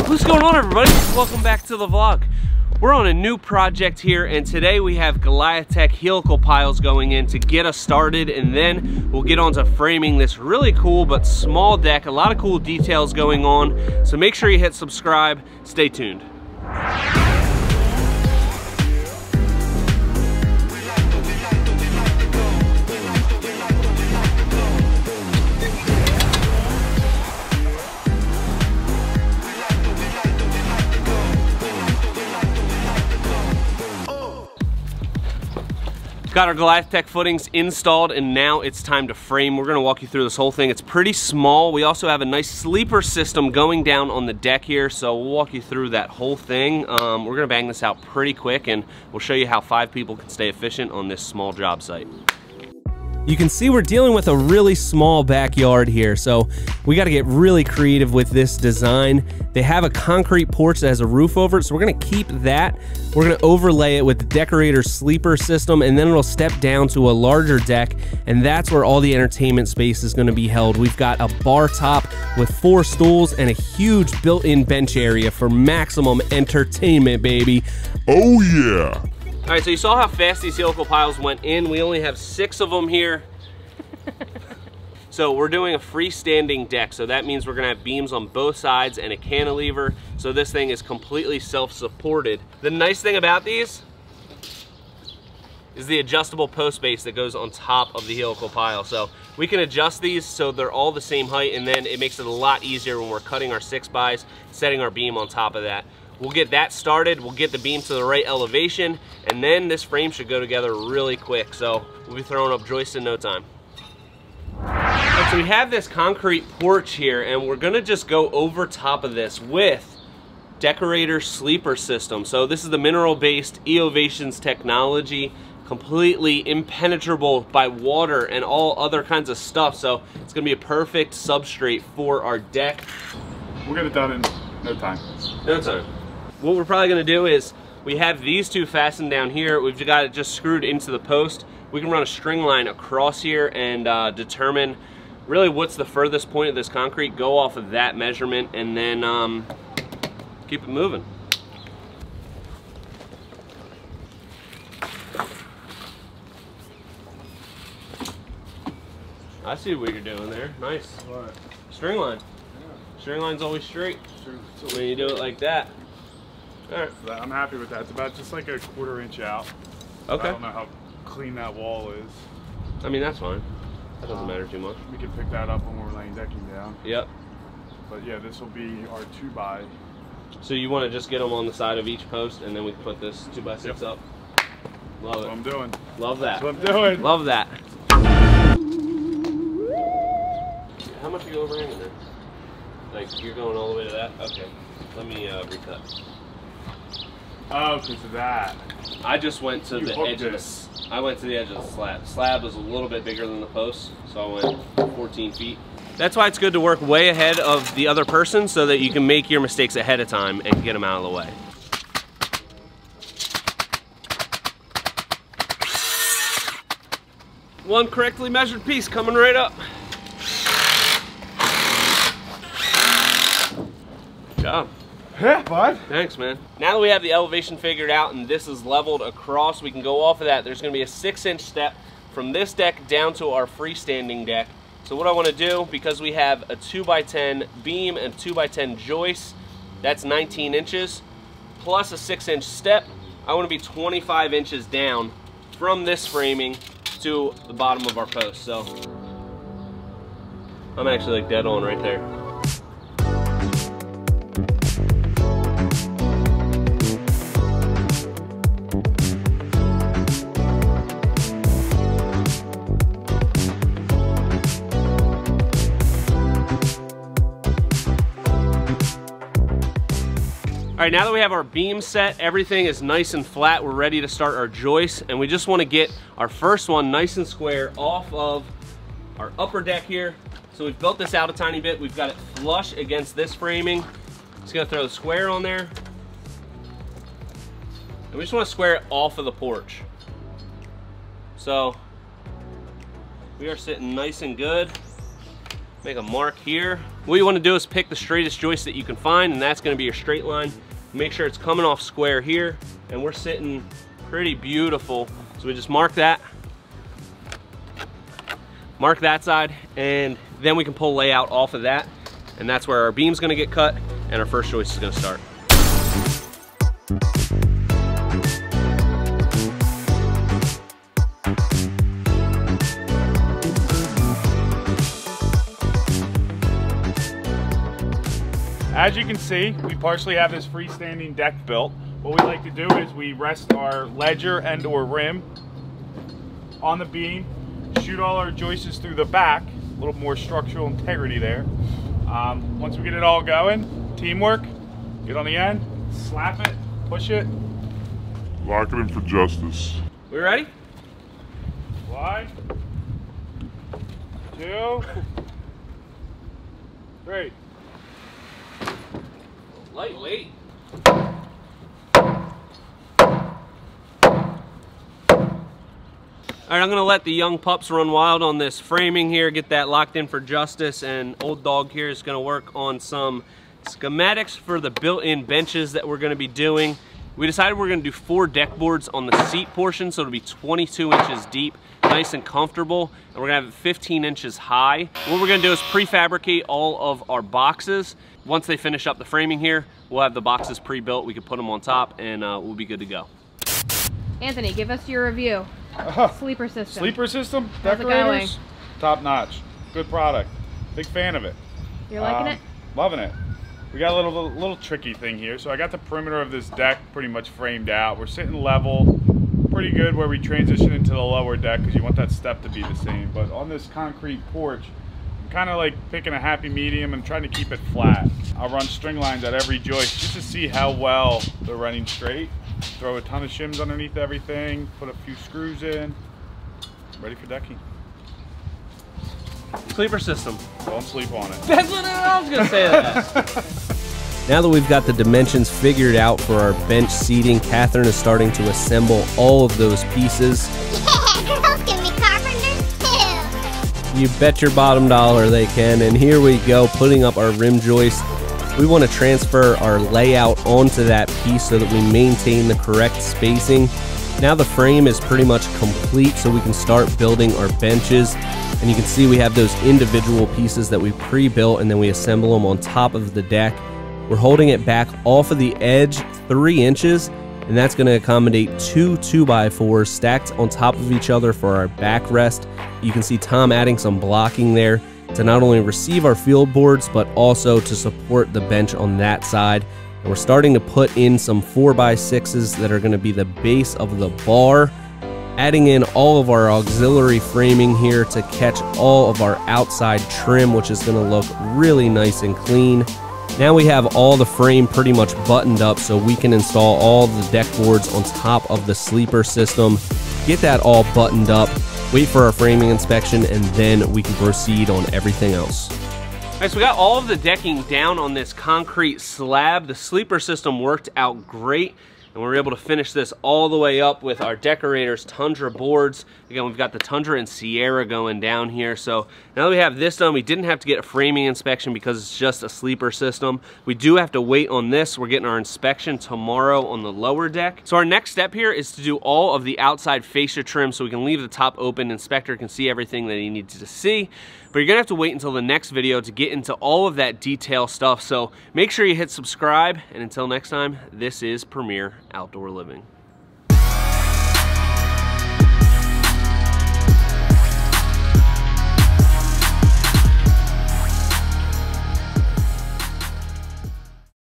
What's going on, everybody? Welcome back to the vlog. We're on a new project here, and today we have GoliathTech Helical Piles going in to get us started, and then we'll get on to framing this really cool but small deck. A lot of cool details going on, so make sure you hit subscribe. Stay tuned. Got our GoliathTech footings installed, and now it's time to frame. We're gonna walk you through this whole thing. It's pretty small. We also have a nice sleeper system going down on the deck here, so we'll walk you through that whole thing. We're gonna bang this out pretty quick, and we'll show you how 5 people can stay efficient on this small job site. You can see we're dealing with a really small backyard here, so we got to get really creative with this design. They have a concrete porch that has a roof over it, so we're going to keep that. We're going to overlay it with the Deckorators sleeper system, and then it'll step down to a larger deck, and that's where all the entertainment space is going to be held. We've got a bar top with 4 stools and a huge built-in bench area for maximum entertainment, baby. Oh yeah! All right, so you saw how fast these helical piles went in. We only have 6 of them here. So we're doing a freestanding deck, so that means we're gonna have beams on both sides and a cantilever, so this thing is completely self-supported. The nice thing about these is the adjustable post base that goes on top of the helical pile. So we can adjust these so they're all the same height, and then it makes it a lot easier when we're cutting our 6x, setting our beam on top of that. We'll get that started, we'll get the beam to the right elevation, and then this frame should go together really quick. So we'll be throwing up joists in no time. Right, so we have this concrete porch here, and we're gonna just go over top of this with Deckorators sleeper system. So this is the mineral-based Eovations technology, completely impenetrable by water and all other kinds of stuff. So it's gonna be a perfect substrate for our deck. We'll get it done in no time. No time. What we're probably gonna do is, we have these 2 fastened down here. We've got it just screwed into the post. We can run a string line across here and determine really what's the furthest point of this concrete, go off of that measurement, and then keep it moving. I see what you're doing there. Nice. What? String line. Yeah. String line's always straight when you do it like that. All right. So I'm happy with that. It's about just like a 1/4 inch out. Okay. I don't know how clean that wall is. I mean, that's fine. That doesn't matter too much. We can pick that up when we're laying decking down. Yep. But yeah, this will be our 2x. So you want to just get them on the side of each post, and then we can put this 2x6 up. Love That's it. what I'm doing. Love that. That's what I'm doing. Love that. How much are you overhang in there? Like, you're going all the way to that? Okay. Let me recut. Oh, because of that. I just went to the edge of the slab. The slab was a little bit bigger than the post, so I went 14 feet. That's why it's good to work way ahead of the other person, so that you can make your mistakes ahead of time and get them out of the way. One correctly measured piece coming right up. Good job. Yeah, bud. Thanks, man. Now that we have the elevation figured out and this is leveled across, we can go off of that. There's gonna be a 6-inch step from this deck down to our freestanding deck. So what I wanna do, because we have a 2x10 beam and 2x10 joist, that's 19 inches, plus a 6-inch step, I wanna be 25 inches down from this framing to the bottom of our post. So I'm actually like dead on right there. All right, now that we have our beam set, everything is nice and flat, we're ready to start our joists, and we just want to get our first one nice and square off of our upper deck here. So we've built this out a tiny bit. We've got it flush against this framing. Just gonna throw the square on there. And we just want to square it off of the porch. So we are sitting nice and good. Make a mark here. What you want to do is pick the straightest joist that you can find, and that's going to be your straight line. Make sure it's coming off square here, and we're sitting pretty beautiful. So we just mark that side, and then we can pull layout off of that, and that's where our beam's going to get cut and our first joist is going to start. As you can see, we partially have this freestanding deck built. What we like to do is we rest our ledger and or rim on the beam, shoot all our joists through the back, a little more structural integrity there. Once we get it all going, teamwork, get on the end, slap it, push it. Lock it in for justice. We ready? 1, 2, 3. Lightweight. All right, I'm gonna let the young pups run wild on this framing here, get that locked in for justice, and old dog here is gonna work on some schematics for the built-in benches that we're gonna be doing. We decided we're gonna do 4 deck boards on the seat portion, so it'll be 22 inches deep, nice and comfortable, and we're gonna have it 15 inches high. What we're gonna do is prefabricate all of our boxes. Once they finish up the framing here, we'll have the boxes pre-built, we can put them on top, and we'll be good to go. Anthony, give us your review. Sleeper system. Sleeper system, How's it going? Deckorators, top notch, good product. Big fan of it. You're liking it? Loving it. We got a little tricky thing here. So I got the perimeter of this deck pretty much framed out. We're sitting level, pretty good where we transition into the lower deck because you want that step to be the same. But on this concrete porch, I'm kind of like picking a happy medium and trying to keep it flat. I'll run string lines at every joist just to see how well they're running straight. Throw a ton of shims underneath everything, put a few screws in, ready for decking. Sleeper system. Don't sleep on it. That's what I was gonna say that. Now that we've got the dimensions figured out for our bench seating, Catherine is starting to assemble all of those pieces. Yeah, girls can be carpenters too. You bet your bottom dollar they can, and here we go, putting up our rim joist. We want to transfer our layout onto that piece so that we maintain the correct spacing. Now the frame is pretty much complete, so we can start building our benches. And you can see we have those individual pieces that we pre-built, and then we assemble them on top of the deck. We're holding it back off of the edge 3 inches, and that's going to accommodate 2 2x4s stacked on top of each other for our backrest. You can see Tom adding some blocking there to not only receive our field boards, but also to support the bench on that side. And we're starting to put in some 4x6s that are going to be the base of the bar, adding in all of our auxiliary framing here to catch all of our outside trim, which is going to look really nice and clean. Now we have all the frame pretty much buttoned up, so we can install all the deck boards on top of the sleeper system, get that all buttoned up, wait for our framing inspection, and then we can proceed on everything else. All right, so we got all of the decking down on this concrete slab. The sleeper system worked out great, and we were able to finish this all the way up with our Deckorators Tundra boards. Again, we've got the Tundra and Sierra going down here. So now that we have this done, we didn't have to get a framing inspection because it's just a sleeper system. We do have to wait on this. We're getting our inspection tomorrow on the lower deck. So our next step here is to do all of the outside fascia trim so we can leave the top open. Inspector can see everything that he needs to see. But you're gonna have to wait until the next video to get into all of that detail stuff. So make sure you hit subscribe, and until next time, this is Premier Outdoor Living.